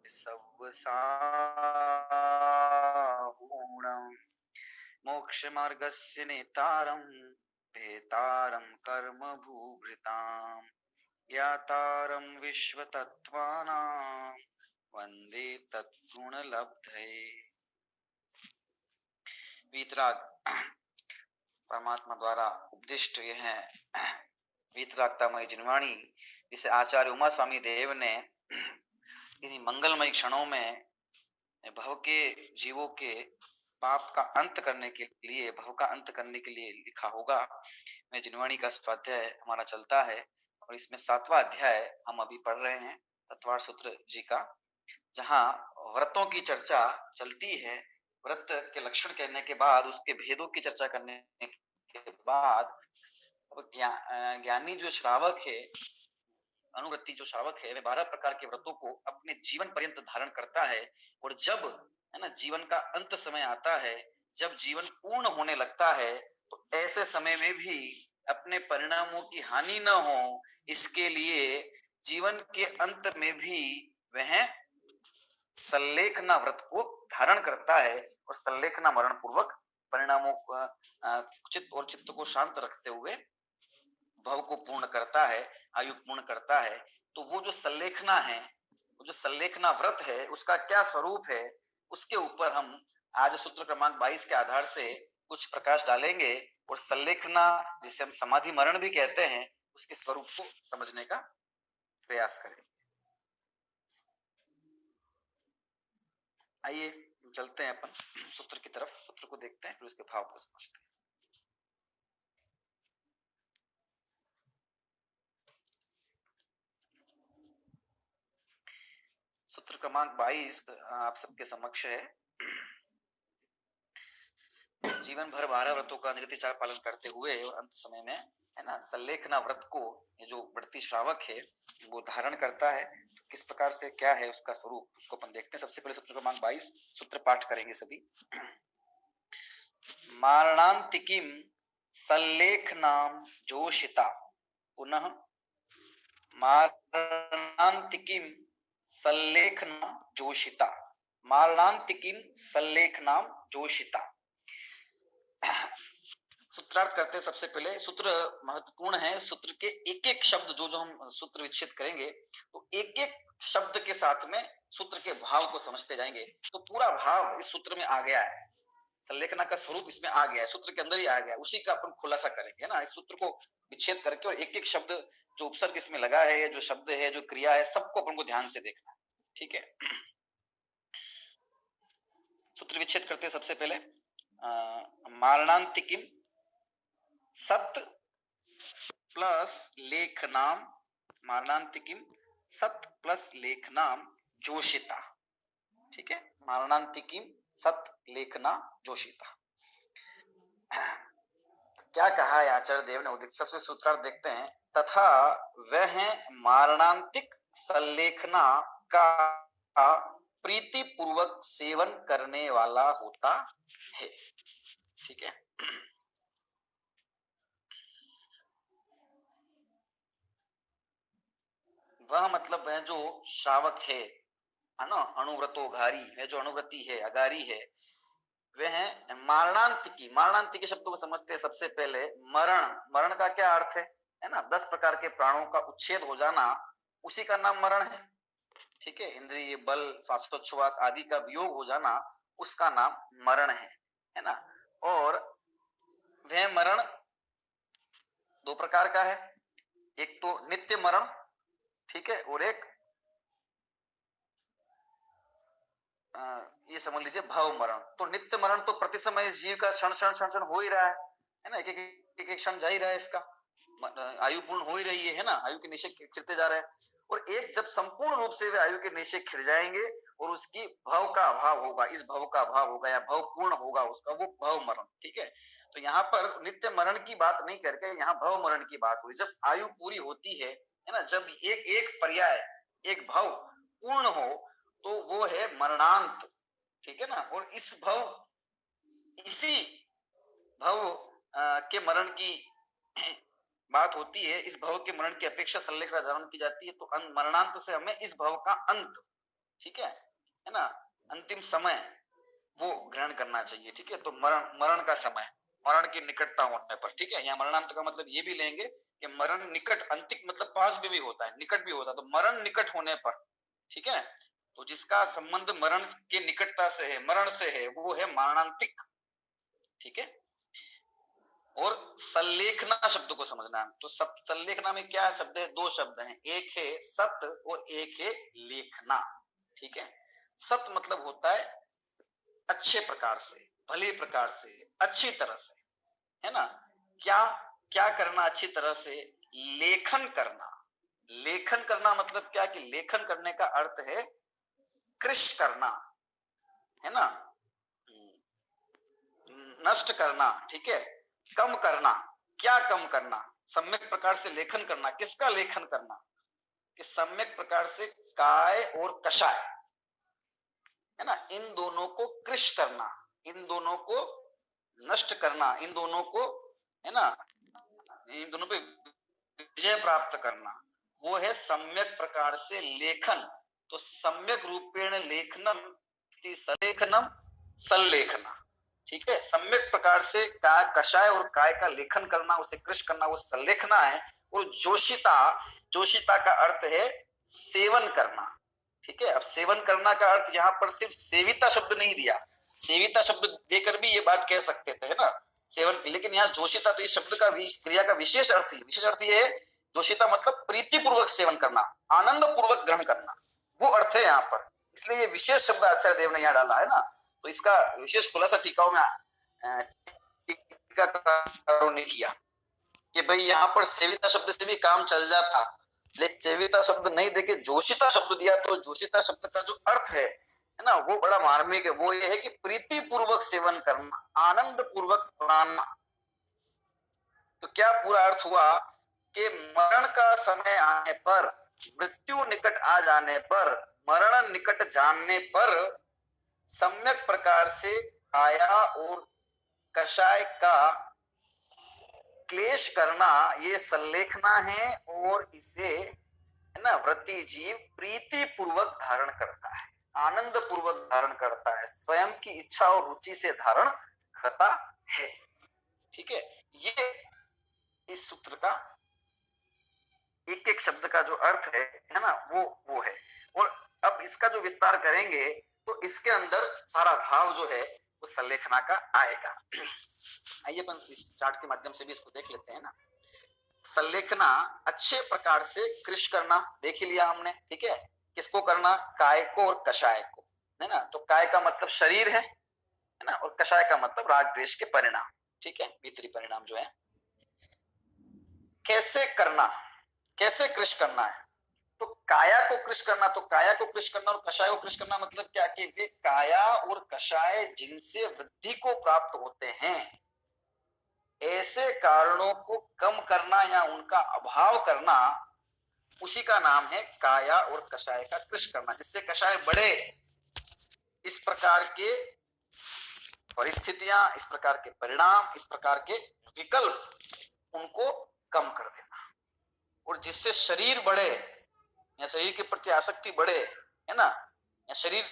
सब साहुणं मोक्षमार्गस्य नेतारं भेतारं कर्म भूभृतां ज्ञातारं विश्वतत्त्वानां वन्दे तद्गुणलब्धये। वीतराग परमात्मा द्वारा उपदिष्ट ये है वीतरागतामय जिनवाणी, जिसे आचार्य उमा स्वामी देव ने इन्हीं मंगलमय क्षणों में भव के जीवों के पाप का अंत करने के लिए, भव का अंत करने के लिए लिखा होगा। मैं जिनवाणी का स्वाध्याय हमारा चलता है और इसमें 7वां अध्याय हम अभी पढ़ रहे हैं तत्वार सूत्र जी का, जहां व्रतों की चर्चा चलती है। व्रत के लक्षण कहने के बाद उसके भेदों की चर्चा करने के बाद ज्ञानी जो श्रावक है, अनुवृत्ति जो श्रावक है, वे 12 प्रकार के व्रतों को अपने जीवन पर्यंत धारण करता है। और जब है ना जीवन का अंत समय आता है, जब जीवन पूर्ण होने लगता है, तो ऐसे समय में भी अपने परिणामों की हानि न हो, इसके लिए जीवन के अंत में भी वह सल्लेखना व्रत को धारण करता है और सल्लेखना मरण पूर्वक परिणामों चित्त और चित्त को शांत रखते हुए भव को पूर्ण करता है, आयु पूर्ण करता है। तो वो जो सल्लेखना है, वो जो सल्लेखना व्रत है, उसका क्या स्वरूप है, उसके ऊपर हम आज सूत्र क्रमांक 22 के आधार से कुछ प्रकाश डालेंगे और सल्लेखना, जिसे हम समाधि मरण भी कहते हैं, उसके स्वरूप को समझने का प्रयास करें। आइए चलते हैं अपन सूत्र की तरफ, सूत्र को देखते हैं, फिर उसके भाव को समझते हैं। सूत्र क्रमांक 22 आप सबके समक्ष है। जीवन भर 12 व्रतों का निर्तिचार पालन करते हुए और अंत समय में है ना सल्लेखना व्रत को ये जो व्रती श्रावक है वो धारण करता है। तो किस प्रकार से क्या है उसका स्वरूप, उसको अपन देखते हैं। सबसे पहले सूत्र क्रमांक 22 सूत्र पाठ करेंगे सभी। मारणांतिकीम सल्लेखनाम जोशिता, पुनः मारणांतिकीम सल्लेखनाम जोशिता, मारणांतिकीम सल्लेखनाम जोशिता। सूत्रार्थ करते हैं। सबसे पहले सूत्र महत्वपूर्ण है। सूत्र के एक एक शब्द जो जो हम सूत्र विच्छेद करेंगे, तो एक एक शब्द के साथ में सूत्र के भाव को समझते जाएंगे। तो पूरा भाव इस सूत्र में आ गया है, सल्लेखना का स्वरूप इसमें आ गया है, सूत्र के अंदर ही आ गया है। उसी का अपन खुलासा करेंगे ना, इस सूत्र को विच्छेद करके, और एक एक शब्द जो उपसर्ग इसमें लगा है, जो शब्द है, जो क्रिया है, सबको अपन को ध्यान से देखना है। ठीक है, सूत्र विच्छेद करते हैं। सबसे पहले मारणांतिकीम सत प्लस लेखनाम, मारणांतिकीम सत प्लस लेखनाम जोशिता। ठीक है, मारणांतिकीम सत लेखना जोशिता। क्या कहा है आचार्य देव ने उदित। सबसे सूत्रार्थ देखते हैं। तथा वह मारणांतिक सल्लेखना का प्रीति पूर्वक सेवन करने वाला होता है। ठीक है, वह मतलब वह जो श्रावक है ना, अनुव्रतोघारी है, जो अनुव्रती है, अगारी है, वह मारणांतिकी। मारणांतिकी शब्द को समझते हैं। सबसे पहले मरण, मरण का क्या अर्थ है ना, 10 प्रकार के प्राणों का उच्छेद हो जाना, उसी का नाम मरण है। ठीक है, इंद्रिय बल, श्वासोच्छ्वास आदि का वियोग हो जाना, उसका नाम मरण है ना। और वह मरण 2 प्रकार का है, एक तो नित्य मरण, ठीक है, और एक ये समझ लीजिए भव मरण। तो नित्य मरण तो प्रति समय इस जीव का क्षण क्षण क्षण क्षण हो ही रहा है ना, एक एक क्षण जा ही रहा है, इसका आयु पूर्ण हो ही रही है ना, आयु के निश्चय खिरते जा रहे हैं। और एक जब संपूर्ण रूप से वे आयु के निश्चय खिर जाएंगे और उसकी भव का अभाव होगा, इस भव का अभाव होगा या भव पूर्ण होगा उसका, वो भव मरण। ठीक है, तो यहाँ पर नित्य मरण की बात नहीं करके यहाँ भव मरण की बात हुई। जब आयु पूरी होती है ना, जब एक एक पर्याय, एक भव पूर्ण हो, तो वो है मरणांत। ठीक है ना, और इस भव, इसी भव के मरण की बात होती है। इस भव के मरण की अपेक्षा सल्लेखना धारण की जाती है। तो मरणांत से हमें इस भव का अंत, ठीक है ना, अंतिम समय वो ग्रहण करना चाहिए। ठीक है, तो मरण का समय, मरण की निकटता होने पर, ठीक है, यहाँ मरणांत का मतलब ये भी लेंगे कि मरण निकट, अंतिक मतलब पास भी होता है, निकट भी होता है, तो मरण निकट होने पर, ठीक है, तो जिसका संबंध मरण के निकटता से है, मरण से है, वो है मरणांतिक। ठीक है, और सल्लेखना शब्द को समझना है। तो सल्लेखना में क्या शब्द है, दो शब्द हैं, एक है सत और एक है लेखना। ठीक है, सत मतलब होता है अच्छे प्रकार से, भले प्रकार से, अच्छी तरह से, है ना। क्या क्या करना अच्छी तरह से, लेखन करना। लेखन करना मतलब क्या, कि लेखन करने का अर्थ है कृश करना, है ना, नष्ट करना, ठीक है, कम करना। क्या कम करना, सम्यक प्रकार से लेखन करना। किसका लेखन करना, कि सम्यक प्रकार से काय और कषाय, है ना, इन दोनों को कृश करना, इन दोनों को नष्ट करना, इन दोनों को, है ना, इन दोनों पे विजय प्राप्त करना, वो है सम्यक प्रकार से लेखन। तो सम्यक रूपेण लेखनम सलेखनम सल्लेखना। ठीक है, सम्यक प्रकार से काय कषाय और काय का लेखन करना, उसे कृश करना, वो सल्लेखना है। और जोशिता, जोशिता का अर्थ है सेवन करना। ठीक है, अब सेवन करना का अर्थ यहाँ पर सिर्फ सेविता शब्द नहीं दिया, सेविता शब्द देकर भी ये बात कह सकते थे, है ना, सेवन, लेकिन यहाँ जोशिता, तो इस शब्द का क्रिया का विशेष अर्थ है, विशेष अर्थ ये है, जोशिता मतलब प्रीति पूर्वक सेवन करना, आनंद पूर्वक ग्रहण करना, वो अर्थ है यहाँ पर। इसलिए ये विशेष शब्द आचार्य देव ने यहाँ डाला है ना। तो इसका विशेष खुलासा टीकाओं में टीकाकारों ने किया कि भाई यहाँ पर सेविता शब्द से भी काम चल जाता, लेकिन सेविता शब्द नहीं देके जोशिता शब्द दिया, तो जोशिता शब्द का जो अर्थ है ना, वो बड़ा मार्मिक है। वो ये है कि प्रीति पूर्वक सेवन करना, आनंद पूर्वक प्राणना। तो क्या पूरा अर्थ हुआ कि मरण का समय आने पर, मृत्यु निकट आ जाने पर, मरण निकट जानने पर सम्यक प्रकार से काया और कषाय का क्लेश करना, ये सल्लेखना है। और इसे, है ना, व्रती जीव प्रीति पूर्वक धारण करता है, आनंद पूर्वक धारण करता है, स्वयं की इच्छा और रुचि से धारण करता है। ठीक है, ये इस सूत्र का एक एक शब्द का जो अर्थ है ना, वो है। और अब इसका जो विस्तार करेंगे तो इसके अंदर सारा भाव जो है वो सल्लेखना का आएगा। आइए अपन इस चार्ट के माध्यम से भी इसको देख लेते हैं ना। सल्लेखना अच्छे प्रकार से कृश करना, देख ही लिया हमने, ठीक है, किसको करना, काय को और कषाय को, है ना। तो काय का मतलब शरीर है ना, और कषाय का मतलब राग द्वेष के परिणाम, ठीक है, भीतरी परिणाम जो है। कैसे करना, कैसे कृश करना है, तो काया को कृश करना, तो काया को कृश करना और कषाय को कृश करना मतलब क्या, कि वे काया और कषाय जिनसे वृद्धि को प्राप्त होते हैं, ऐसे कारणों को कम करना या उनका अभाव करना, उसी का नाम है काया और कषाय का कृश करना। जिससे कषाय बढ़े, इस प्रकार के परिस्थितियां, इस प्रकार के परिणाम, इस प्रकार के विकल्प, उनको कम कर देना। और जिससे शरीर बढ़े या शरीर के प्रति आसक्ति बढ़े, है ना, या शरीर,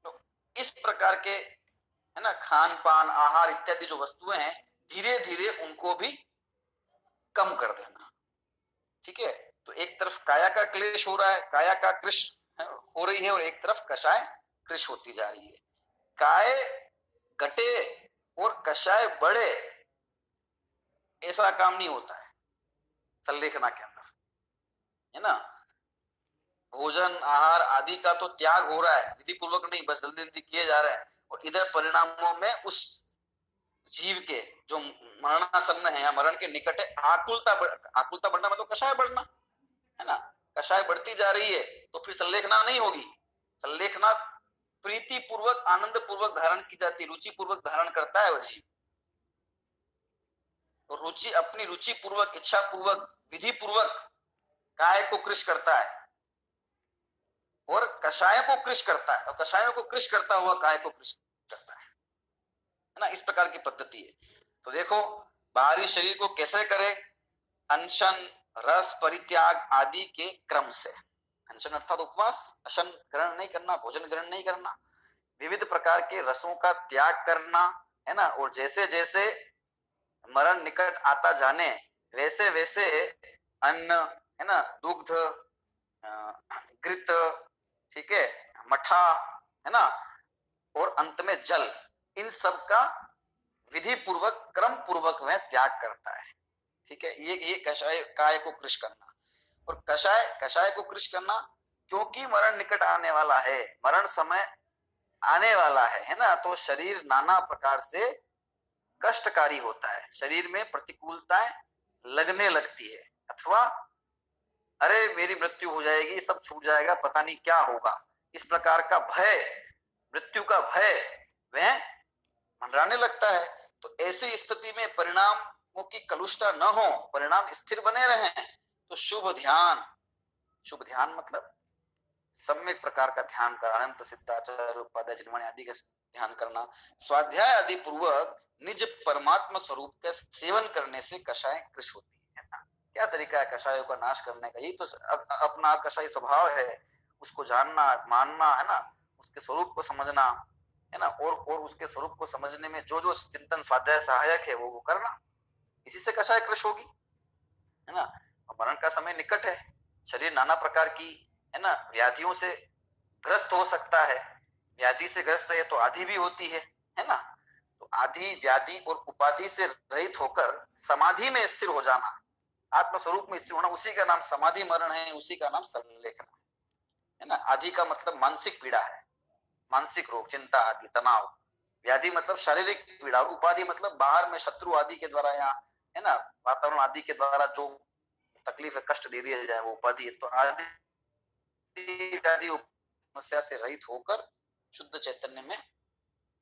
तो इस प्रकार के, है ना, खान पान आहार इत्यादि जो वस्तुएं हैं, धीरे धीरे उनको भी कम कर देना। ठीक है, तो एक तरफ काया का क्लेश हो रहा है, काया का कृश हो रही है, और एक तरफ कषाय कृश होती जा रही है। काय घटे और कषाय बढ़े, ऐसा काम नहीं होता है सल्लेखना के अंदर, है ना। भोजन आहार आदि का तो त्याग हो रहा है, विधि पूर्वक नहीं, बस जल्दी जल्दी किए जा रहे हैं, और इधर परिणामों में उस जीव के जो मरणासन्न है या मरण के निकट है, आकुलता बढ़ना मतलब कषाय बढ़ना, है ना। कषाय बढ़ती जा रही है तो फिर सल्लेखना नहीं होगी। सल्लेखना प्रीति पूर्वक, आनंद पूर्वक धारण की जाती, रुचि पूर्वक धारण करता है वह जीव। तो रुचि, अपनी रुचि पूर्वक, इच्छा पूर्वक, विधि पूर्वक काय को कृश करता है और कषाय को कृश करता है, और कषायों को कृश करता हुआ काय को कृश करता है ना। इस प्रकार की पद्धति है। तो देखो, बाहरी शरीर को कैसे करे, अनशन, रस परित्याग आदि के क्रम से, अनशन अर्थात उपवास, अशन ग्रहण नहीं करना, भोजन ग्रहण नहीं करना, विविध प्रकार के रसों का त्याग करना, है ना। और जैसे जैसे मरण निकट आता जाने वैसे वैसे अन्न, है ना, दुग्ध, घृत, ठीक है, मठा, है ना, और अंत में जल, इन सब का विधि पूर्वक क्रम पूर्वक वह त्याग करता है। ठीक है, ये कषाय काय को कृश करना। और कषाय कषाय को कृश करना क्योंकि मरण निकट आने वाला है, मरण समय आने वाला है ना। तो शरीर नाना प्रकार से कष्टकारी होता है, शरीर में प्रतिकूलताएं लगने लगती है, अथवा अरे मेरी मृत्यु हो जाएगी, सब छूट जाएगा, पता नहीं क्या होगा, इस प्रकार का भय, मृत्यु का भय वह मंडराने लगता है। तो ऐसी स्थिति में परिणामों की कलुषता न हो, परिणाम स्थिर बने रहें, तो शुभ ध्यान मतलब सम्यक प्रकार का ध्यान कर, अनंत सिद्धाचार्य उपाध्याय जिनवाणी आदि का ध्यान करना, स्वाध्याय आदि पूर्वक निज परमात्मा स्वरूप का सेवन करने से कषाय कृश होती है ना। क्या तरीका है कषायों का नाश करने का? यही तो अपना कषाय स्वभाव है, उसको जानना, मानना, है ना, उसके स्वरूप को समझना, है ना, और उसके स्वरूप को समझने में जो जो चिंतन स्वाध्याय सहायक है वो करना, इसी से कषाय कृश होगी, है ना। मरण का समय निकट है, शरीर नाना प्रकार की, है ना, व्याधियों से ग्रस्त हो सकता है, व्याधि से ग्रस्त है तो आदि भी होती है ना। तो आदि, व्याधि और उपाधि से रहित होकर समाधि में स्थिर हो जाना, आत्म स्वरूप में स्थिर होना, उसी का नाम समाधि मरण है, उसी का नाम संलेखन है ना। आदि का मतलब मानसिक पीड़ा है, मानसिक रोग, चिंता आदि, तनाव। व्याधि मतलब शारीरिक पीड़ा, और उपाधि मतलब बाहर में शत्रु आदि के द्वारा या, है ना, वातावरण आदि के द्वारा जो तकलीफ, कष्ट दे दिया जाए वो उपाधि है। तो आदि समस्या से रहित होकर शुद्ध चैतन्य में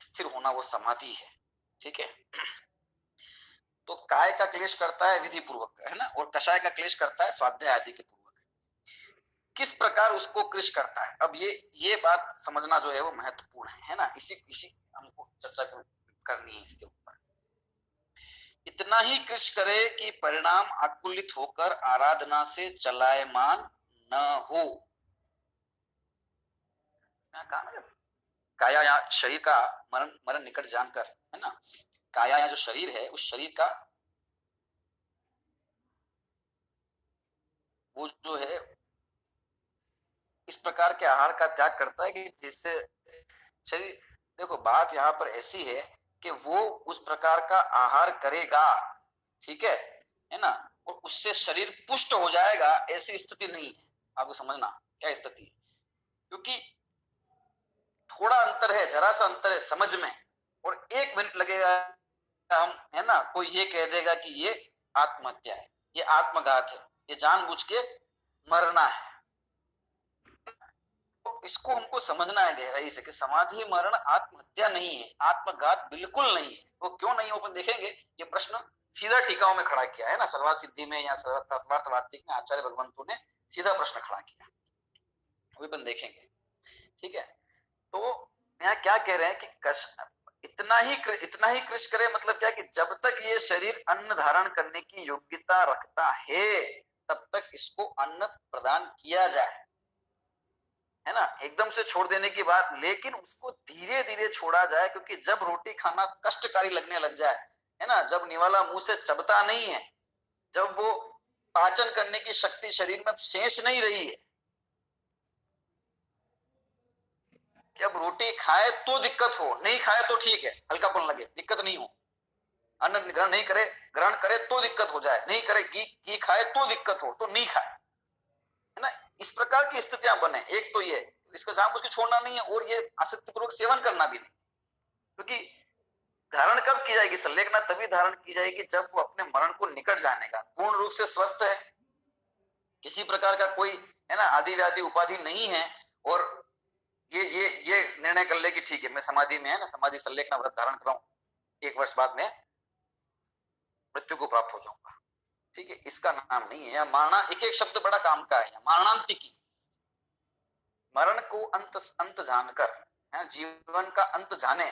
स्थिर होना वो समाधि है। ठीक है, तो काय का क्लेश करता है विधि पूर्वक, है ना, और कषाय का क्लेश करता है स्वाध्याय आदि के पूर्वक। किस प्रकार उसको कृश करता है, अब ये बात समझना जो है वो महत्वपूर्ण है ना। इसी हमको चर्चा करनी है इसके ऊपर। इतना ही कृश करे कि परिणाम आकुलित होकर आराधना से चलायमान न हो। कहा ना, काया या शरीर का मरण निकट जानकर, है ना, काया या जो शरीर है उस शरीर का वो जो है इस प्रकार के आहार का त्याग करता है कि जिससे शरीर, देखो बात यहाँ पर ऐसी है कि वो उस प्रकार का आहार करेगा, ठीक है ना, और उससे शरीर पुष्ट हो जाएगा, ऐसी स्थिति नहीं है। आपको समझना क्या स्थिति है, क्योंकि थोड़ा अंतर है, जरा सा अंतर है समझ में, और 1 मिनट लगेगा हम, है ना, कोई ये कह देगा कि ये आत्महत्या है, ये आत्मघात है, ये जानबूझ के मरना है। तो इसको हमको समझना है गहराई से कि समाधि मरण आत्महत्या नहीं है, आत्मघात बिल्कुल नहीं है। वो क्यों नहीं, अपन देखेंगे। ये प्रश्न सीधा टीकाओं में खड़ा किया है ना, सर्वा सिद्धि में या तत्वार्थ वार्तिक में आचार्य भगवंतु ने सीधा प्रश्न खड़ा किया, वो अपन देखेंगे। ठीक है, तो यहाँ क्या कह रहे हैं कि इतना ही कृष करे, मतलब क्या कि जब तक ये शरीर अन्न धारण करने की योग्यता रखता है तब तक इसको अन्न प्रदान किया जाए, है ना। एकदम से छोड़ देने की बात, लेकिन उसको धीरे धीरे छोड़ा जाए, क्योंकि जब रोटी खाना कष्टकारी लगने लग जाए, है ना, जब निवाला मुंह से चबता नहीं है, जब वो पाचन करने की शक्ति शरीर में शेष नहीं रही है, कि अब रोटी खाए तो दिक्कत हो, नहीं खाए तो ठीक है, हल्कापन लगे, दिक्कत नहीं हो, अन्न ग्रहण नहीं करे, ग्रहण करे तो दिक्कत हो जाए, नहीं करे, घी खाए तो दिक्कत हो, तो नहीं खाए, है ना। इस प्रकार की स्थितियां बने। एक तो ये, इसको जानबूझ के छोड़ना नहीं है, और ये आसक्तिपूर्वक सेवन करना भी नहीं, क्योंकि धारण कब की जाएगी, संलेखना तभी धारण की जाएगी जब वो अपने मरण को निकट जाने का पूर्ण रूप से स्वस्थ है, किसी प्रकार का कोई, है ना, आदि व्याधि उपाधि नहीं है, और ये निर्णय कर ले कि ठीक है मैं समाधि में, है ना, समाधि संलेखना व्रत धारण कर रहा हूं, 1 वर्ष बाद में मृत्यु को प्राप्त हो जाऊंगा। ठीक है, इसका नाम नहीं है। मारणा, एक एक शब्द बड़ा काम का है। मारणांतिकी, मरण को अंत जानकर, जीवन का अंत जाने,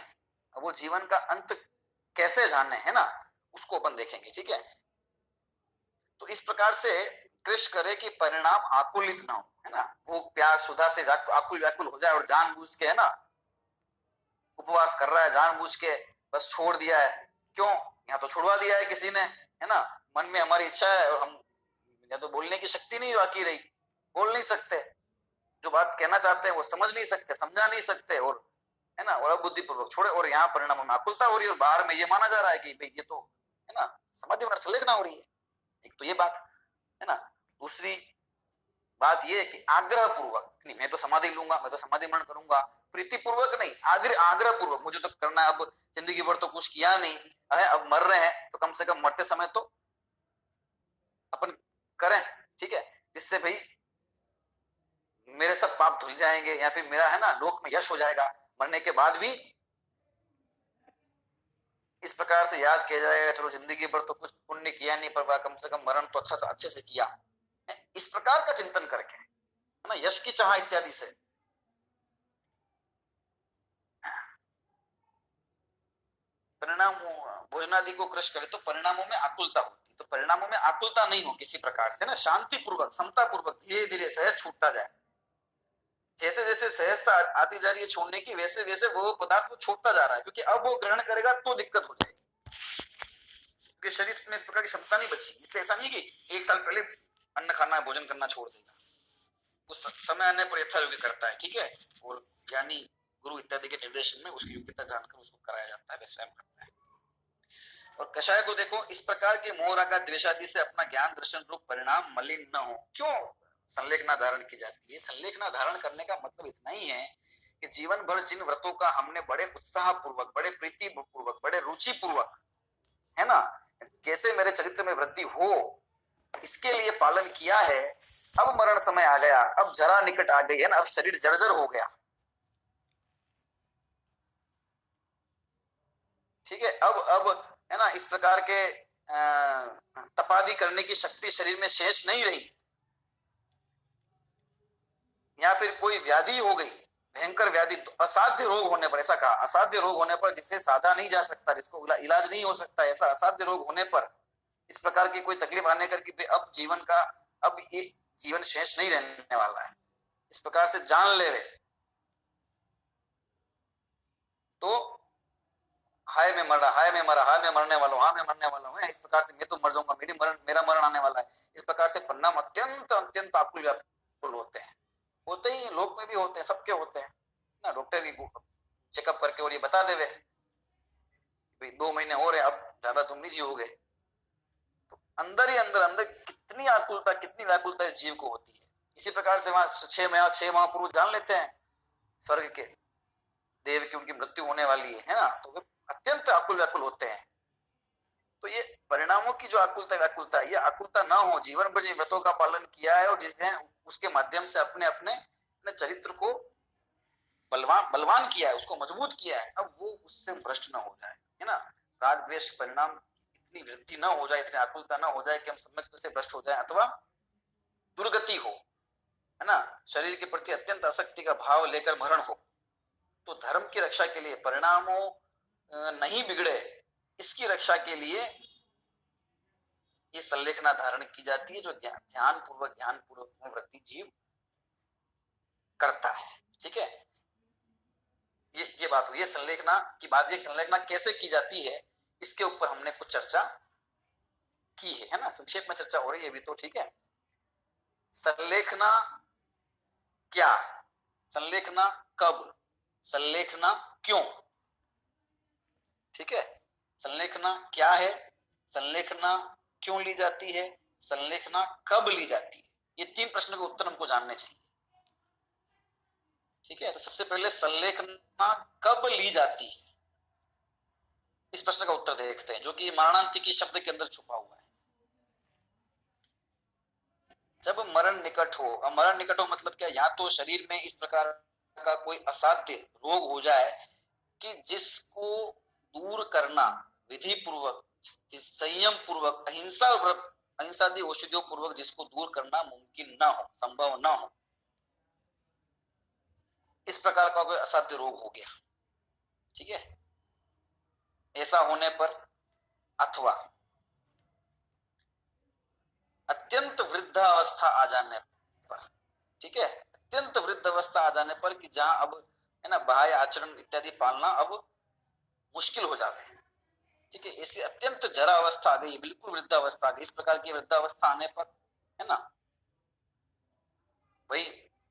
वो जीवन का अंत कैसे जाने, है ना, उसको अपन देखेंगे। ठीक है, तो इस प्रकार से कृष करे कि परिणाम आकुलित ना हो, है ना, भूख प्यास सुधा से आकुल व्याकुल हो जाए और जानबूझ के, है ना, उपवास कर रहा है, जानबूझ के बस छोड़ दिया है, क्यों? यहाँ तो छुड़वा दिया है किसी ने, है ना, मन में हमारी इच्छा है और हम, या तो बोलने की शक्ति नहीं बाकी रही, बोल नहीं सकते, जो बात कहना चाहते हैं वो समझ नहीं सकते, समझा नहीं सकते, और है ना, और बुद्धिपूर्वक छोड़े, और यहाँ परिणाम में आकुलता हो रही है और बाहर में ये माना जा रहा है कि भाई ये तो, है ना, समाधि में संलेखना हो रही है। एक तो ये बात है ना। दूसरी बात ये है कि आग्रह पूर्वक नहीं, मैं तो समाधि लूंगा, मैं तो समाधि मनन करूंगा, प्रीति पूर्वक नहीं, आग्रह पूर्वक, मुझे तो करना है, अब जिंदगी भर तो कुछ किया नहीं है, अब मर रहे हैं तो कम से कम मरते समय तो अपन करें, ठीक है, जिससे भाई मेरे सब पाप धुल जाएंगे, या फिर मेरा, है ना, लोक में यश हो जाएगा, मरने के बाद भी इस प्रकार से याद किया जाएगा, चलो जिंदगी भर तो कुछ पुण्य किया नहीं, पर कम से कम मरण तो अच्छा से अच्छे से किया, इस प्रकार का चिंतन करके, है ना, यश की चाह इत्यादि से। परिणाम भोजनादि को कृष करे तो परिणामों में आकुलता होती, तो परिणामों में आकुलता नहीं हो किसी प्रकार से ना, शांति पूर्वक, समता पूर्वक, धीरे धीरे सहज छूटता जाए। जैसे जैसे सहजता आती जा रही है छोड़ने की, वैसे वैसे वो पदार्थ को छोड़ता जा रहा है, क्योंकि अब वो ग्रहण करेगा तो दिक्कत हो जाएगी, क्योंकि शरीर में इस प्रकार की क्षमता नहीं बची। इसलिए ऐसा नहीं कि 1 साल पहले अन्न खाना, भोजन करना छोड़ देगा, उस समय आने पर यथायोग्य करता है, ठीक है, और ज्ञानी गुरु इत्यादि के निर्देशन में उसकी योग्यता जानकर उसको कराया जाता है, वे स्वयं करता है। और कषाय को देखो, इस प्रकार के मोह राग द्वेषादि से अपना ज्ञान दर्शन रूप परिणाम मलिन न हो, क्यों संलेखना धारण की जाती है? संलेखना धारण करने का मतलब इतना ही है कि जीवन भर जिन व्रतों का हमने बड़े उत्साह पूर्वक, बड़े प्रीति पूर्वक, बड़े रुचि पूर्वक, है ना, कैसे मेरे चरित्र में वृद्धि हो, इसके लिए पालन किया है, अब मरण समय आ गया, अब जरा निकट आ गई है ना, अब शरीर जर्जर हो गया, ठीक है, अब है ना, इस प्रकार के तपादि करने की शक्ति शरीर में शेष नहीं रही, या फिर कोई व्याधि हो गई, भयंकर व्याधि, तो असाध्य रोग होने पर, ऐसा कहा, असाध्य रोग होने पर, जिससे साधा नहीं जा सकता, जिसको इलाज नहीं हो सकता, ऐसा असाध्य रोग होने पर, इस प्रकार की कोई तकलीफ आने करके अब जीवन का, अब ये जीवन शेष नहीं रहने वाला है, इस प्रकार से जान ले रहे, तो हाय मैं मर रहा, हाय मैं मरा, हाय मैं मरने वाला हूँ, हाँ मैं मरने वाला हूँ, इस प्रकार से मैं तो मर जाऊंगा, मेरा मरण आने वाला है, इस प्रकार से परिणाम अत्यंत अत्यंत आकुल व्याकुल होते हैं, होते ही लोक में भी होते हैं, सबके होते हैं ना। डॉक्टर भी चेकअप करके और ये बता देवे 2 महीने हो रहे, अब ज्यादा तुम नहीं जियोगे, तो अंदर ही अंदर कितनी आकुलता, कितनी व्याकुलता इस जीव को होती है। इसी प्रकार से वहां 6 महापुरुष जान लेते हैं स्वर्ग के देव की उनकी मृत्यु होने वाली है ना, तो वे अत्यंत आकुल व्याकुल होते हैं। तो ये परिणामों की जो आकुलता व्याकुलता है, ये आकुलता ना हो, जीवन भर जिन व्रतों का पालन किया है और जिसने उसके माध्यम से अपने अपने चरित्र को बलवान किया है, उसको मजबूत किया है, अब वो उससे भ्रष्ट ना हो जाए, है ना, राग द्वेष परिणाम इतनी वृद्धि ना हो जाए, इतनी आकुलता ना हो जाए कि हम सम्यक से भ्रष्ट हो जाए, अथवा दुर्गति हो, है ना, शरीर के प्रति अत्यंत आसक्ति का भाव लेकर मरण हो। तो धर्म की रक्षा के लिए, परिणामों नहीं बिगड़े इसकी रक्षा के लिए ये संलेखना धारण की जाती है, जो ध्यान पूर्वक में वृद्धि जीव करता है, ठीक है। ये बात हुई, ये संलेखना की बात, ये संलेखना कैसे की जाती है, इसके ऊपर हमने कुछ चर्चा की है ना, संक्षेप में चर्चा हो रही है अभी तो, ठीक है। संलेखना क्या, संलेखना कब, संलेखना क्यों, ठीक है, संलेखना क्या है, संलेखना क्यों ली जाती है, संलेखना कब ली जाती है, ये 3 प्रश्न के उत्तर हमको जानने चाहिए, ठीक है। तो सबसे पहले संलेखना कब ली जाती है, इस प्रश्न का उत्तर देखते हैं, जो कि मरणांतिकी शब्द के अंदर छुपा हुआ है। जब मरण निकट हो, अब मरण निकट हो मतलब क्या, या तो शरीर में इस प्रकार का कोई असाध्य रोग हो जाए कि जिसको दूर करना विधि पूर्वक, संयम पूर्वक, अहिंसादि औषधियों पूर्वक जिसको दूर करना मुमकिन ना हो, संभव ना हो, इस प्रकार का कोई असाध्य रोग हो गया, ठीक है। ऐसा होने पर, अथवा अत्यंत वृद्धावस्था आ जाने पर, ठीक है, अत्यंत वृद्ध अवस्था आ जाने पर कि जहां अब है ना बाह्य आचरण इत्यादि पालना अब मुश्किल हो जावे, ठीक है, ऐसी अत्यंत जरा अवस्था आ गई, बिल्कुल वृद्ध अवस्था आ गई। इस प्रकार की वृद्ध अवस्था आने पर है ना भाई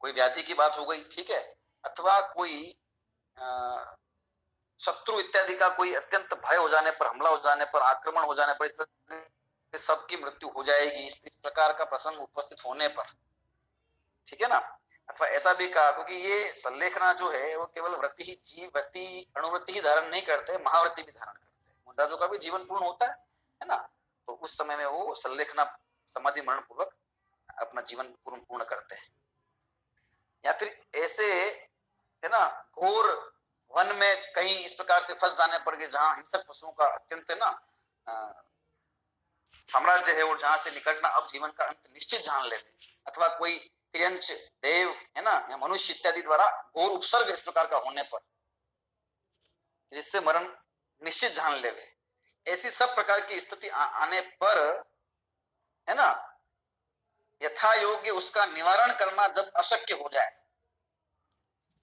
कोई व्याधि की बात हो गई, ठीक है, अथवा कोई शत्रु इत्यादि का कोई अत्यंत भय हो जाने पर, हमला हो जाने पर, आक्रमण हो जाने पर इस तरह सबकी मृत्यु हो जाएगी, इस प्रकार का प्रसंग उपस्थित होने पर, ठीक है ना। अथवा ऐसा भी कहा, क्योंकि ये संलेखना जो है वो केवल वृत्ति ही, जीव वृत्ति अणुवृत्ति ही धारण नहीं करते, महावृत्ति भी धारण करते हैं। मुंडाजों का भी जीवन पूर्ण होता है ना, तो उस समय में वो संलेखना समाधि मरण पूर्वक अपना जीवन पूर्ण करते हैं। या फिर ऐसे है ना घोर वन में कहीं इस प्रकार से फंस जाने पर, जहां हिंसक पशुओं का अत्यंत है ना साम्राज्य है, और जहां से निकटना अब जीवन का अंत निश्चित जान ले, अथवा कोई तिरंच देव है ना या मनुष्य इत्यादि द्वारा घोर उपसर्ग इस प्रकार का होने पर, जिससे मरण निश्चित जान ले, ऐसी सब प्रकार की स्थिति आने पर है ना यथा योग्य उसका निवारण करना जब अशक्य हो जाए,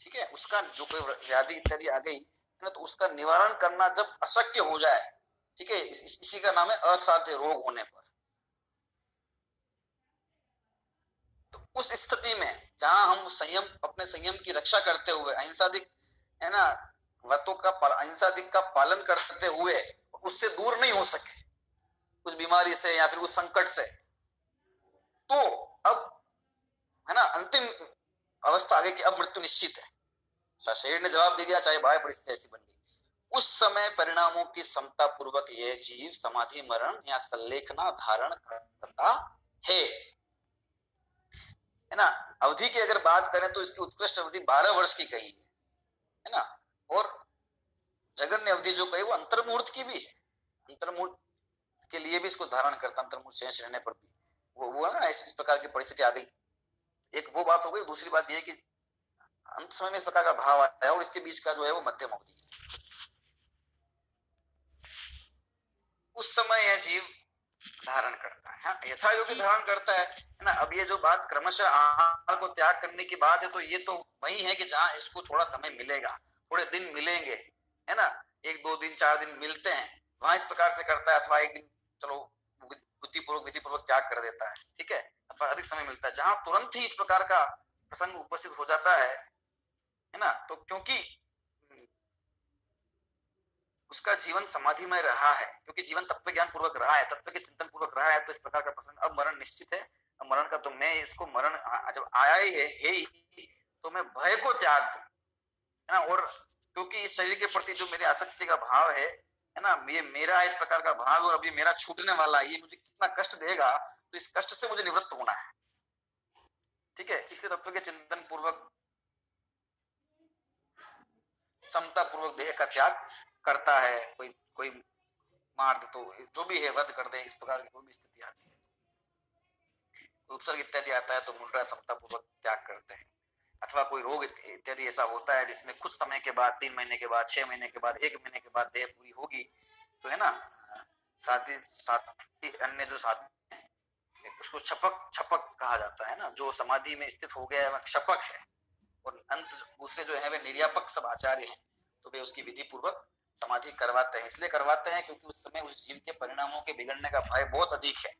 ठीक है, उसका जो कोई व्याधि इत्यादि आ गई है ना, तो उसका निवारण करना जब अशक्य हो जाए, ठीक है, इसी का नाम है असाध्य रोग होने पर। तो उस स्थिति में जहां हम संयम, अपने संयम की रक्षा करते हुए अहिंसादिक है ना व्रतों का अहिंसादिक का पालन करते हुए उससे दूर नहीं हो सके, उस बीमारी से या फिर उस संकट से, तो अब है ना अंतिम अवस्था आ गई कि अब मृत्यु निश्चित है, शरीर ने जवाब दे दिया, चाहे बाह्य परिस्थिति ऐसी बन गई, उस समय परिणामों की समता पूर्वक यह जीव समाधि मरण या संलेखना धारण करता है ना। अवधि की अगर बात करें तो इसकी उत्कृष्ट अवधि 12 वर्ष की कही है ना, और जगन्य अवधि जो कही वो अंतर्मुहूर्त की भी है, अंतर्मुहूर्त के लिए भी इसको धारण करता, अंतर्मुहूर्त शेष रहने पर भी वो है ना इस प्रकार की परिस्थिति आ गई। एक वो बात हो गई, दूसरी बात यह कि अंत समय में इस प्रकार का भाव आया, और इसके बीच का जो है वो मध्यम अवधि है, उस समय यह जीव धारण करता है, यथा योग्य धारण करता है ना। अब ये जो बात क्रमशः आहार को त्याग करने की बात है, तो ये तो वही है कि जहां इसको थोड़ा समय मिलेगा, थोड़े दिन मिलेंगे है ना, 1-2 दिन 4 दिन मिलते हैं, वहां इस प्रकार से करता है, अथवा एक दिन चलो बुद्धिपूर्वक विधिपूर्वक त्याग कर देता है, ठीक है, अथवा अधिक समय मिलता है जहां तुरंत ही इस प्रकार का प्रसंग उपस्थित हो जाता है ना, तो क्योंकि उसका जीवन समाधि में रहा है, क्योंकि जीवन तत्व ज्ञान पूर्वक रहा है, तत्व के चिंतन पूर्वक रहा है, तो इस प्रकार का प्रसंग अब मरण निश्चित है। अब मरण का तो मैं इसको मरण जब आया ही है तो मैं भय को त्याग दूं है ना, और क्योंकि इस शरीर के प्रति जो मेरी आसक्ति का भाव है ना, ये मेरा इस प्रकार का भाव, और अभी मेरा छूटने वाला, ये मुझे कितना कष्ट देगा, तो इस कष्ट से मुझे निवृत्त होना है, ठीक है, इसलिए तत्व के चिंतन पूर्वक समता पूर्वक देह का त्याग करता है। कोई कोई मार दे तो जो भी है वध कर दे, इस प्रकार की कोई भी स्थिति आती है, उपसर्ग इत्यादि आता है तो मुंडा समता पूर्वक त्याग करते हैं। अथवा कोई रोग इत्यादि ऐसा होता है जिसमें कुछ समय के बाद, 3 महीने के बाद, 6 महीने के बाद, 1 महीने के बाद देह पूरी होगी, तो है ना साथ ही अन्य जो साथी है उसको छपक कहा जाता है ना, जो समाधि में स्थित हो गया है वह क्षपक है, और अंत दूसरे जो है वे निर्यापक सब आचार्य हैं, तो वे उसकी विधि पूर्वक समाधि करवाते हैं। इसलिए करवाते हैं क्योंकि उस समय उस जीव के परिणामों के बिगड़ने का भय बहुत अधिक है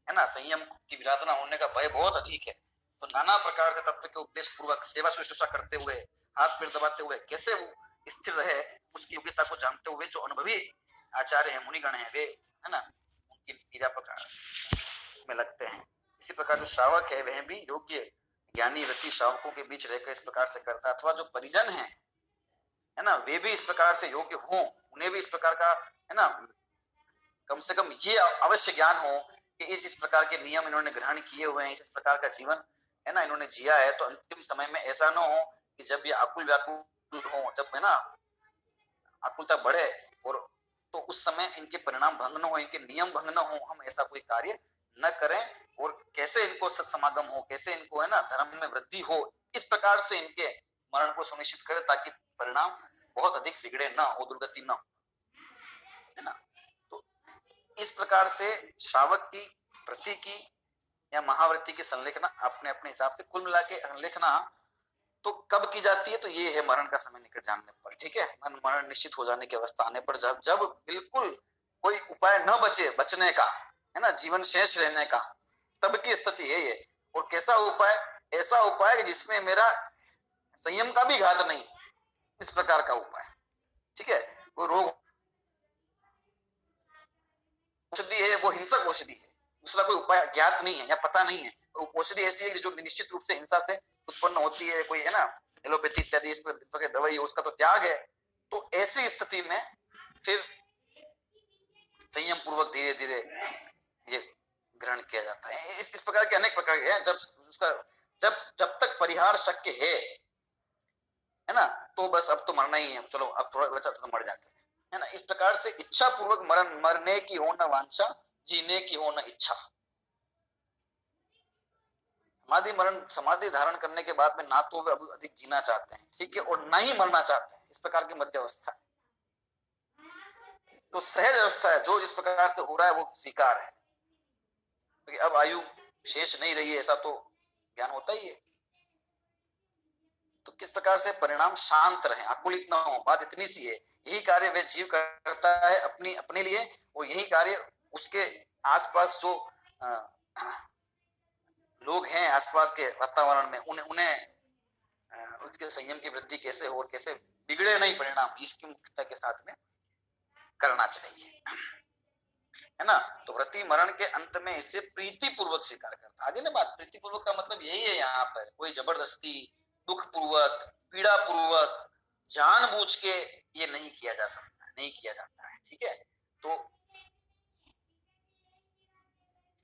ना, संयम की विराधना होने का भय बहुत अधिक है, तो नाना प्रकार से तत्व के उपदेश पूर्वक सेवा शुश्रूषा करते हुए, हाथ पैर दबाते हुए कैसे वो स्थिर रहे, उसकी योग्यता को जानते हुए जो अनुभवी आचार्य है, मुनिगण है, वे है ना उनकी निर्यापक में लगते हैं। इसी प्रकार जो श्रावक है वह भी योग्य ज्ञानी व्यक्ति श्रावकों के बीच रहकर इस प्रकार से करता है, अथवा जो परिजन है ना वे भी इस प्रकार से योग्य हों, उन्हें भी इस प्रकार का है ना कम से कम ये अवश्य ज्ञान हो कि इस प्रकार के नियम इन्होंने ग्रहण किए हुए हैं, इस प्रकार का जीवन है ना इन्होंने जिया है, तो अंतिम समय में ऐसा ना हो कि जब ये आकुल व्याकुल हो, जब है ना आकुलता बढ़े, और तो उस समय इनके परिणाम भंग न हो, इनके नियम भंग न हो, हम ऐसा कोई कार्य न करें, और कैसे इनको सत्समागम हो, कैसे इनको है ना धर्म में वृद्धि हो, इस प्रकार से इनके मरण को सुनिश्चित करें ताकि परिणाम बहुत अधिक बिगड़े ना हो, दुर्गति ना हो, है ना। तो इस प्रकार से श्रावक की वृत्ति की या महावृत्ति की संलेखना अपने अपने हिसाब से कुल मिला के संलेखना तो कब की जाती है, तो ये है मरण का समय निकट जानने पर, ठीक है, मरण निश्चित हो जाने की अवस्था आने पर, जब जब बिल्कुल कोई उपाय न बचे बचने का, है ना, जीवन शेष रहने का, तब की स्थिति है ये। और कैसा उपाय? ऐसा उपाय जिसमें मेरा संयम का भी घात नहीं, इस प्रकार का उपाय, ठीक है। कोई रोग औषधि है, वो हिंसक औषधि है, दूसरा कोई उपाय ज्ञात नहीं है या पता नहीं है, और औषधि ऐसी है जो निश्चित रूप से हिंसा से उत्पन्न होती है, कोई है ना एलोपैथी इत्यादि इस पर दवाई है, उसका तो त्याग है। तो ऐसी स्थिति में फिर संयम पूर्वक धीरे धीरे ये ग्रहण किया जाता है। इस प्रकार के अनेक प्रकार के हैं। जब उसका जब तक परिहार शक्य है ना, तो बस अब तो मरना ही है, चलो अब थोड़ा बचा तो मर जाते हैं, है ना। इस प्रकार से इच्छा पूर्वक मरने की हो न वांछा, जीने की हो न इच्छा। समाधि धारण करने के बाद में ना तो वे अधिक जीना चाहते हैं, ठीक है, और ना ही मरना चाहते हैं, इस प्रकार की मध्य अवस्था। तो सहज अवस्था है, जो जिस प्रकार से हो रहा है वो स्वीकार है, क्योंकि अब आयु शेष नहीं रही है, ऐसा तो ज्ञान होता ही है। तो किस प्रकार से परिणाम शांत रहे, आकुलित ना हो, बात इतनी सी है। यही कार्य वह जीव करता है अपने लिए, और यही कार्य उसके आसपास जो लोग हैं आसपास के वातावरण में, उन्हें उसके संयम की वृद्धि कैसे हो और कैसे बिगड़े नहीं परिणाम, इसकी मुख्यता के साथ में करना चाहिए, है ना। तो व्रती मरण के अंत में इसे प्रीति पूर्वक स्वीकार करता। आगे ना बात, प्रीति पूर्वक का मतलब यही है, यहाँ पर कोई जबरदस्ती, दुख पूर्वक, पीड़ा पूर्वक, जानबूझ के ये नहीं किया जा सकता, नहीं किया जाता है, ठीक है। तो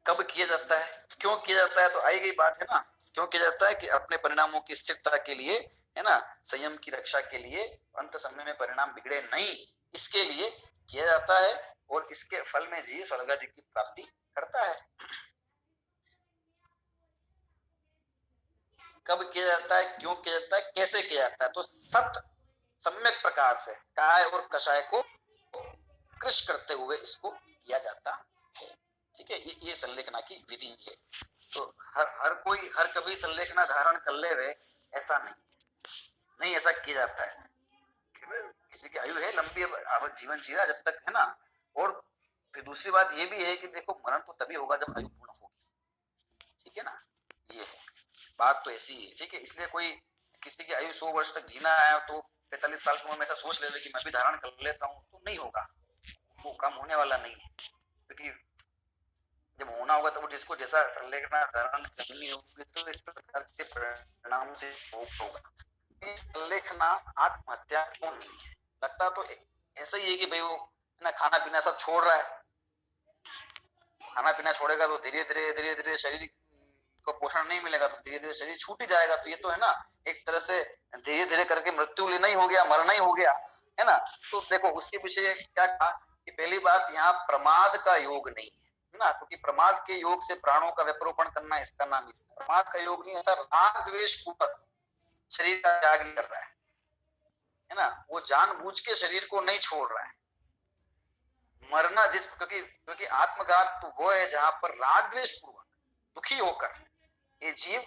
कब किया जाता है, क्यों किया जाता है, तो आई गई बात है ना, क्यों किया जाता है कि अपने परिणामों की स्थिरता के लिए, है ना, संयम की रक्षा के लिए, अंत समय में परिणाम बिगड़े नहीं, इसके लिए किया जाता है, और इसके फल में जीव स्वर्गादि की प्राप्ति करता है। कब किया जाता है, क्यों किया जाता है, कैसे किया जाता है, तो सत सम्यक प्रकार से काय और कषाय को कृष करते हुए इसको किया जाता है, ठीक है। ये संलेखना की विधि है। तो हर कोई हर कभी संलेखना धारण कर ले वे, ऐसा नहीं ऐसा किया जाता है। किसी की आयु है लंबी, जीवन जी रहा जब तक, है ना। और फिर दूसरी बात ये भी है कि देखो मरण तो तभी होगा जब आयु पूर्ण होगी, ठीक है ना, ये है बात तो ऐसी है, ठीक है। इसलिए कोई किसी की आयु 100 वर्ष तक जीना है तो 45 साल की उम्र में ऐसा सोच ले कि मैं भी धारण कर लेता हूँ, तो नहीं होगा, वो कम होने वाला नहीं है, क्योंकि जब होना होगा तो जिसको जैसा संलेखना धारण करनी होगी तो इस प्रकार के परिणाम से भोग होगा। संलेखना आत्महत्या क्यों नहीं है? लगता तो ऐसा ही है कि भाई वो ना खाना पीना सब छोड़ रहा है, खाना पीना छोड़ेगा तो धीरे धीरे शरीर को पोषण नहीं मिलेगा, तो धीरे धीरे शरीर छूट ही जाएगा। तो ये तो है ना, एक तरह से धीरे धीरे करके मृत्यु लेना ही हो गया, मरना ही हो गया, है ना। तो देखो उसके पीछे क्या कहा कि पहली बात यहाँ प्रमाद का योग नहीं है ना, क्योंकि प्रमाद के योग से प्राणों का विपरोपण करना, इसका नाम ही प्रमाद का योग नहीं होता। राग द्वेष पूर्वक शरीर का त्याग नहीं कर रहा है ना, वो जानबूझ के शरीर को नहीं छोड़ रहा है। मरना क्योंकि आत्मघात तो वो है जहां पर राग द्वेष पूर्वक दुखी होकर ये जीव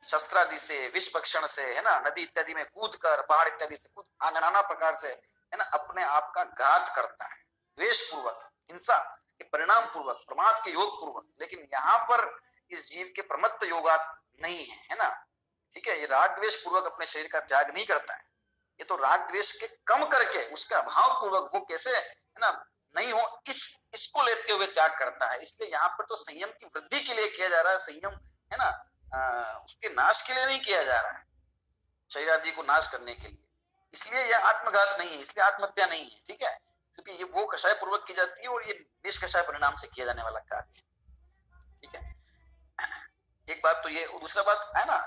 शस्त्रादि से, विष भक्षण से, है ना, नदी इत्यादि में कूद कर, पहाड़ इत्यादि से कूद, नाना प्रकार से, है ना, अपने आप का घात करता है, द्वेष पूर्वक, हिंसा के परिणाम पूर्वक, प्रमाद के योग पूर्वक। लेकिन यहाँ पर इस जीव के प्रमत्त योगा नहीं है ना, ठीक है। ये राग द्वेष पूर्वक अपने शरीर का त्याग नहीं करता है, ये तो राग द्वेष के कम करके उसका अभाव पूर्वक वो कैसे, है ना, नहीं हो, इसको लेते हुए त्याग करता है। इसलिए यहाँ पर तो संयम की वृद्धि के लिए किया जा रहा है, संयम, है ना, उसके नाश के लिए नहीं किया जा रहा है, शरीर आदि को नाश करने के लिए। इसलिए यह आत्मघात नहीं है, इसलिए आत्महत्या नहीं है, ठीक है, क्योंकि ये वो कषाय पूर्वक की जाती है और ये निष्कषाय परिणाम से किया जाने वाला कार्य है, ठीक है। एक बात तो ये, दूसरा बात है ना,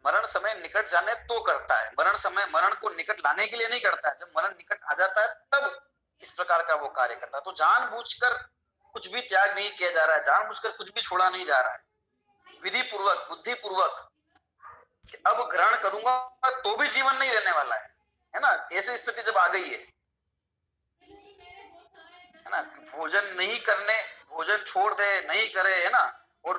मरण समय निकट जाने तो करता है, मरण को निकट लाने के लिए नहीं करता है। जब मरण निकट आ जाता है तब इस प्रकार का वो कार्य करता है। तो जानबूझकर कुछ भी त्याग नहीं किया जा रहा है, जानबूझकर कुछ भी छोड़ा नहीं जा रहा है, विधि पूर्वक, बुद्धि पूर्वक, अब ग्रहण करूंगा तो भी जीवन नहीं रहने वाला है ना। ऐसी स्थिति जब आ गई है ना, भोजन नहीं करने, भोजन छोड़ दे, नहीं करे, है ना, और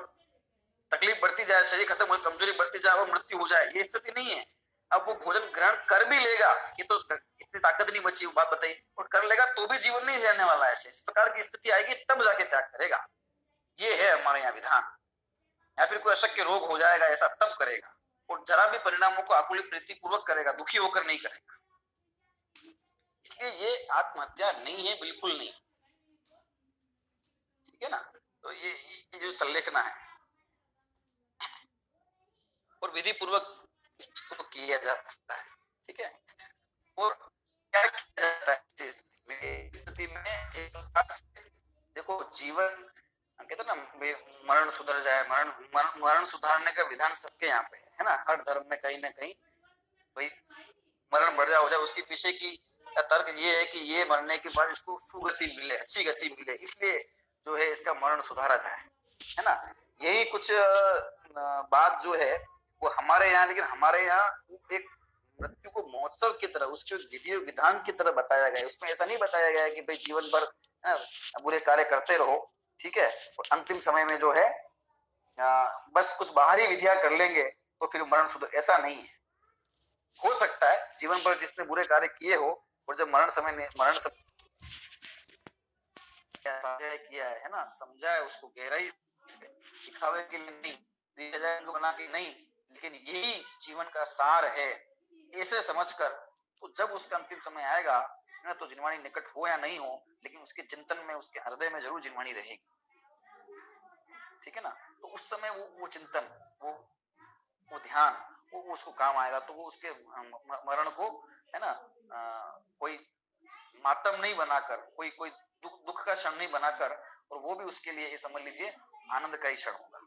तकलीफ जाए, शरीर खत्म हो, कमजोरी बढ़ती जाए और मृत्यु हो जाए, ये स्थिति नहीं है। अब वो भोजन ग्रहण कर भी लेगा, ये तो इतनी ताकत नहीं बची, वो बात बताइए, और कर लेगा तो भी जीवन नहीं रहने वाला है। इस प्रकार की स्थिति आएगी तब जाके त्याग करेगा। ये है हमारे यहाँ विधान। या फिर कोई अशक्य रोग हो जाएगा ऐसा, तब करेगा, और जरा भी परिणामों को आकुलित प्रीति पूर्वक करेगा, दुखी होकर नहीं करेगा। इसलिए ये आत्महत्या नहीं है, बिल्कुल नहीं, ठीक है ना। तो ये जो संलेखना है और विधि पूर्वक इसको किया जाता है, ठीक है। और क्या किया जाता है स्थिति में, जिस प्रकार से देखो जीवन कहते ना, मरण सुधर जाए, मरण सुधारने का विधान सबके यहाँ पे है ना, हर धर्म में कहीं ना कहीं भाई मरण बढ़ जाए हो जाए, उसके पीछे की तर्क ये है कि ये मरने के बाद इसको सुगति मिले, अच्छी गति मिले, इसलिए जो है इसका मरण सुधारा जाए, है ना। यही कुछ बात जो है वो हमारे यहाँ, लेकिन हमारे यहाँ एक मृत्यु को महोत्सव की तरह, उसके विधि विधान की तरह बताया गया है। उसमें ऐसा नहीं बताया गया है कि भाई जीवन भर बुरे कार्य करते रहो, ठीक है, और अंतिम समय में जो है बस कुछ बाहरी विधियां कर लेंगे तो फिर मरण सुधर, ऐसा नहीं है। हो सकता है जीवन भर जिसने बुरे कार्य किए हो और जब मरण समय किया है ना, समझा है उसको गहराई से, दिखावे के लिए नहीं, दिया जाए बना के नहीं, लेकिन यही जीवन का सार है, ऐसे समझकर, तो जब उसका अंतिम समय आएगा ना, तो जिनवाणी निकट हो या नहीं हो, लेकिन उसके चिंतन में, उसके हृदय में जरूर जिनवाणी रहेगी, ठीक है ना। तो उस समय वो चिंतन, वो ध्यान, वो उसको काम आएगा, तो वो उसके मरण को, है ना, कोई मातम नहीं बनाकर, कोई दुख का क्षण नहीं बनाकर, और वो भी उसके लिए, ये समझ लीजिए, आनंद का ही क्षण होगा।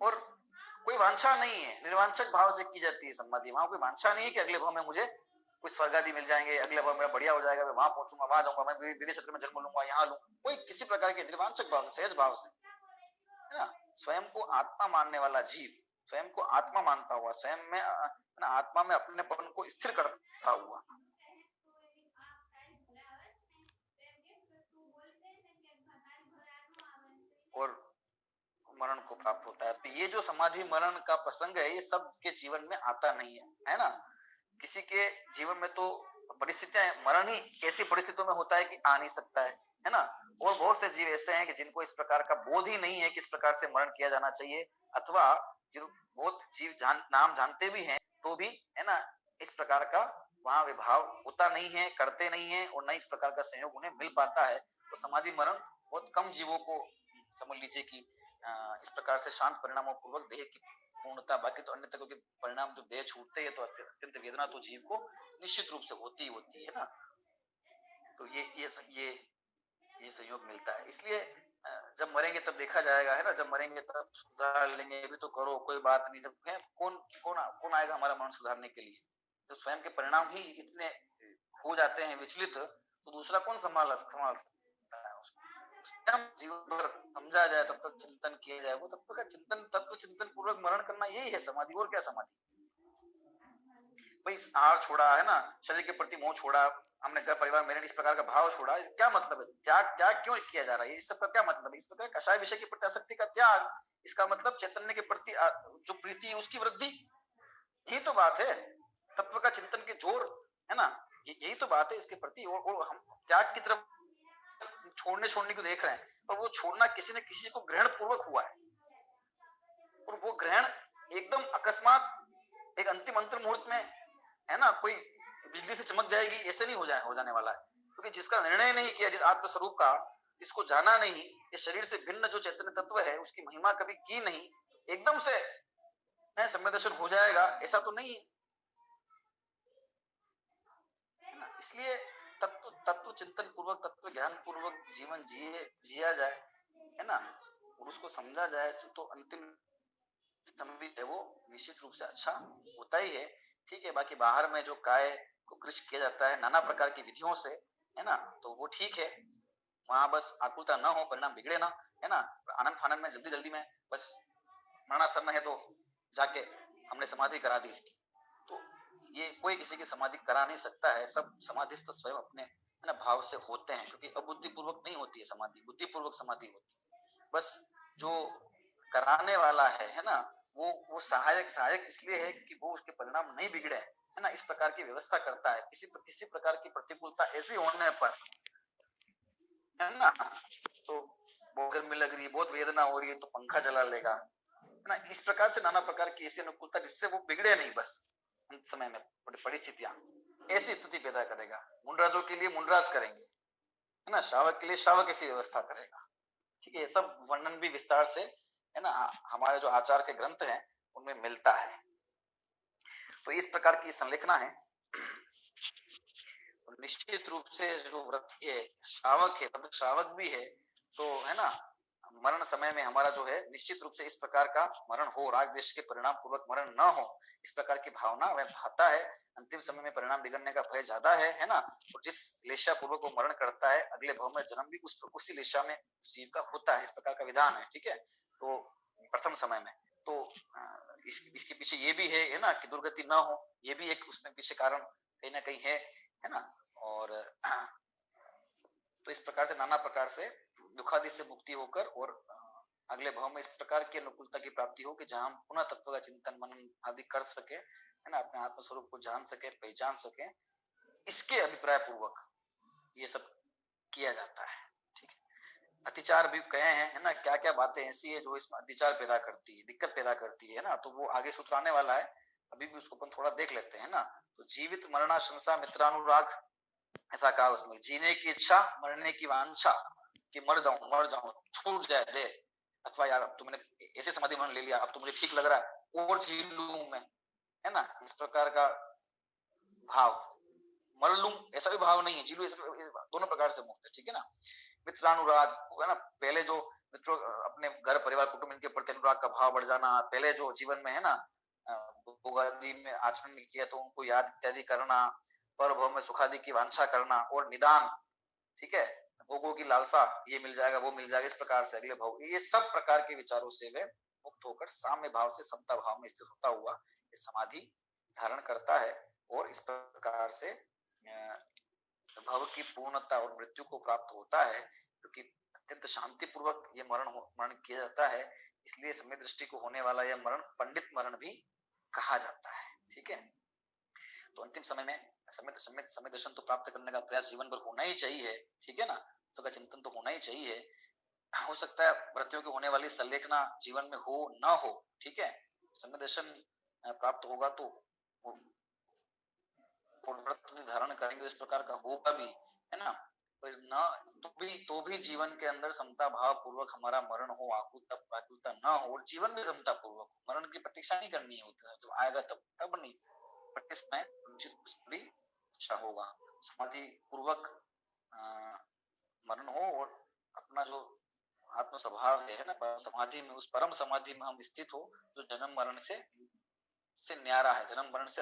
और कोई वांछा नहीं है, निर्वांछक भाव से की जाती है समाधि। वहां कोई वांछा नहीं है कि अगले भाव में मुझे कुछ स्वर्ग आदि मिल जाएंगे, अगले भाव मेरा बढ़िया हो जाएगा, मैं वहां पहुंचूंगा, वहां जाऊंगा, मैं विदेश क्षेत्र में जन्म लूंगा, यहाँ लूंगा, कोई किसी प्रकार के निर्वांछक भाव से, सहज भाव से, है ना। स्वयं को आत्मा मानने वाला जीव, स्वयं को आत्मा मानता हुआ, स्वयं में आत्मा में अपनेपन को स्थिर करता हुआ, और मरण को प्राप्त होता है। तो ये जो समाधि मरण का प्रसंग है, ये सबके जीवन में आता नहीं है ना। किसी के जीवन में तो परिस्थितियां, मरण ही ऐसी परिस्थितियों में होता है कि आ नहीं सकता है ना। और बहुत से जीव ऐसे हैं कि जिनको इस प्रकार का बोध ही नहीं है किस प्रकार से मरण किया जाना चाहिए, अथवा जो बहुत जीव नाम जानते भी हैं तो भी, है ना, इस प्रकार का वहां विभाव होता नहीं है, करते नहीं है, और न इस प्रकार का संयोग उन्हें मिल पाता है। तो समाधि मरण बहुत कम जीवों को, समझ लीजिए कि इस प्रकार से शांत परिणामों पूर्वक देह की पूर्णता, बाकी तो अन्य तक के परिणाम, जो देह छूटते हैं तो अत्यंत वेदना तो जीव को निश्चित रूप से होती ही होती है ना। तो ये संयोग मिलता है। इसलिए जब मरेंगे तब देखा जाएगा, है ना, जब मरेंगे तब सुधार लेंगे, अभी तो करो, कोई बात नहीं, जब है कौन कौन कौन आएगा हमारा मन सुधारने के लिए। तो स्वयं के परिणाम ही इतने हो जाते हैं विचलित, तो दूसरा कौन संभाल सकता है उसको। जीवन भर समझा जाए, तत्व चिंतन किया जाए, वो तत्व का चिंतन, तत्व चिंतन पूर्वक मरण करना, यही है समाधि। और क्या समाधि? भाई आहार छोड़ा, है ना, शरीर के प्रति मोह छोड़ा, हमने घर परिवार मेरे इस प्रकार का भाव छोड़ा, क्या मतलब है? त्याग क्यों किया जा रहा है? इस सब का क्या मतलब है? इस प्रकार कषाय विषय के प्रति आसक्ति का त्याग, इसका मतलब चैतन्य के प्रति जो प्रीति है उसकी वृद्धि, यही तो बात है। तत्व का चिंतन के जोर, है ना, यही तो बात है इसके प्रति। और हम त्याग की तरफ छोड़ने को देख रहे हैं, पर वो छोड़ना किसी न किसी को ग्रहण पूर्वक हुआ है, और वो ग्रहण एकदम अकस्मात एक अंतिम अंतर मुहूर्त में, है ना, कोई बिजली से चमक जाएगी ऐसे नहीं हो जाने वाला है। क्योंकि जिसका निर्णय नहीं किया, जिस आत्म स्वरूप का, इसको जाना नहीं, इस शरीर से भिन्न जो चैतन्य तत्व है उसकी महिमा कभी की नहीं, एकदम से समय दर्शन हो जाएगा, ऐसा तो नहीं है। इसलिए तत्व चिंतन पूर्वक, तत्व ज्ञान पूर्वक जीवन जिया जाए, है ना, और उसको समझा जाए, तो अंतिम समय है वो निश्चित रूप से अच्छा होता ही है। ठीक है, बाकी बाहर में जो काय को कृष्ण किया जाता है नाना प्रकार की विधियों से, है ना, तो वो ठीक है, वहां बस आकुलता न हो, परिणाम बिगड़े ना, है ना। आनंद फानंद में जल्दी में बस मरणासन है तो जाके हमने समाधि करा दी इसकी, तो ये कोई किसी की समाधि करा नहीं सकता है। सब समाधिस्थ स्वयं अपने, है ना, भाव से होते हैं, क्योंकि अबुद्धि पूर्वक नहीं होती है समाधि, बुद्धि पूर्वक समाधि होती है। बस जो कराने वाला है ना, वो सहायक सहायक इसलिए है कि वो उसके परिणाम नहीं बिगड़े, है ना, इस प्रकार की व्यवस्था करता है। किसी प्रकार की प्रतिकूलता ऐसी होने पर, है ना, तो बहुत गर्मी लग रही है, बहुत वेदना हो रही है, तो पंखा चला लेगा, है ना। इस प्रकार से नाना प्रकार की ऐसी अनुकूलता जिससे वो बिगड़े नहीं, बस अंत समय में परिस्थितियां ऐसी स्थिति पैदा करेगा। मुंडराजों के लिए मुंडराज करेंगे, है ना, श्रावक के लिए श्रावक ऐसी व्यवस्था करेगा। ठीक है, ये सब वर्णन भी विस्तार से, है ना, हमारे जो आचार के ग्रंथ हैं उनमें मिलता है। तो इस प्रकार की संलेखना है। निश्चित रूप से जो व्रत है, श्रावक है, मतलब श्रावक भी है, तो है ना, मरण समय में हमारा जो है निश्चित रूप से इस प्रकार का मरण हो, राग द्वेष के परिणाम पूर्वक मरण न हो, इस प्रकार की भावना वह भाता है। अंतिम समय में परिणाम बिगड़ने का भय ज्यादा है ना। और जिस लेशा पूर्वक वो मरण करता है, अगले भाव में जन्म भी उसी लेशा में जीव का होता है, इस प्रकार का विधान है। ठीक है, तो प्रथम समय में तो इसके पीछे ये भी है ना, कि दुर्गति ना हो, ये भी एक उसमें पीछे कारण कहीं ना कहीं है ना। और तो इस प्रकार से नाना प्रकार से दुखादि से मुक्ति होकर और अगले भाव में इस प्रकार की अनुकूलता की प्राप्ति हो कि जहां हम पुनः तत्व का चिंतन मनन आदि कर सके, है ना, अपने आत्म स्वरूप को जान सके, पहचान सके, इसके अभिप्राय पूर्वक ये सब किया जाता है। ठीक है, अतिचार भी कहे हैं, है ना, क्या क्या बातें ऐसी है जो इसमें अतिचार पैदा करती है, दिक्कत पैदा करती है ना, तो वो आगे सूत्र आने वाला है, अभी भी उसको अपन थोड़ा देख लेते हैं ना। तो जीवित मरणाशंसा मित्रानुराग, ऐसा कहा उसमें, जीने की इच्छा, मरने की वांछा, कि मर जाऊं, छूट जाए दे, अथवा यार अब तो मैंने ऐसे समाधि मन ले लिया, अब तो मुझे ठीक लग रहा है और जी लूं मैं, है ना, इस प्रकार का भाव, मर लूं ऐसा भी भाव नहीं है, जी लूं दोनों प्रकार से मुक्त है। ठीक है ना। मित्रानुराग, है ना, पहले जो मित्रों अपने घर परिवार कुटुंब इनके प्रति अनुराग का भाव बढ़ जाना, पहले जो जीवन में, है ना, भोगादि में आचरण किया तो उनको याद इत्यादि करना, पर भव में सुखादि की वांछा करना और निदान, ठीक है, भोगों की लालसा, ये मिल जाएगा वो मिल जाएगा, इस प्रकार से अगले भाव, ये सब प्रकार के विचारों से वे मुक्त होकर साम्य भाव से समता भाव में स्थित होता हुआ ये समाधि धारण करता है और इस प्रकार से भव की पूर्णता और मृत्यु को प्राप्त होता है, क्योंकि अत्यंत शांति पूर्वक ये मरण किया जाता है। इसलिए समय दृष्टि को होने वाला यह मरण पंडित मरण भी कहा जाता है। ठीक है, तो अंतिम समय में समय दर्शन तो प्राप्त करने का प्रयास जीवन भर होना ही चाहिए। ठीक है ना, तो का चिंतन तो होना ही चाहिए। हो सकता है व्रतियों की होने वाली संलेखना जीवन में हो ना हो, ठीक है, समय दर्शन प्राप्त होगा तो व्रत धारण करेंगे, इस प्रकार का होगा भी, है ना। तो भी जीवन के अंदर समता भाव पूर्वक हमारा मरण हो, आकुलता ना हो, और जीवन भी समता पूर्वक, मरण की प्रतीक्षा नहीं करनी है, जब आएगा तब नहीं, इसमें अच्छा होगा, समाधि पूर्वक मरण हो और अपना जो आत्म स्वभाव है ना, समाधि में, उस परम समाधि में हम स्थित हो, जो जन्म मरण से न्यारा है, जन्म मरण से